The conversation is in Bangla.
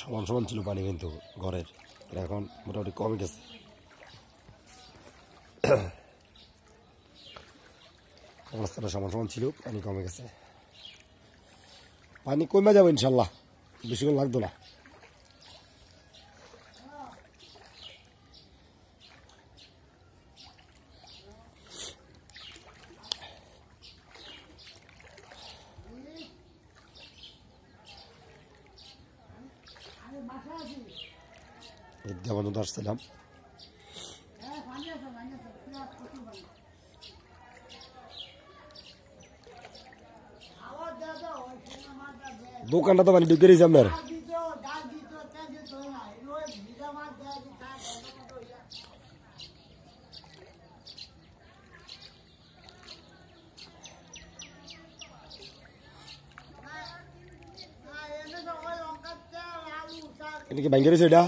সমান সমান ছিল পানি কিন্তু ঘরের, এখন মোটামুটি কমে গেছে। অবস্থাটা সমান সমান ছিল, পানি কমে গেছে। পানি কমে যাবে ইনশাল্লাহ, বেশিক্ষণ লাগতো না। ঈদগাহ পর্যন্ত আসছিলাম, দোকানটা তো মানে ঢুকে রয়েছে আপনার। এটা কি ব্যাংকের এটা?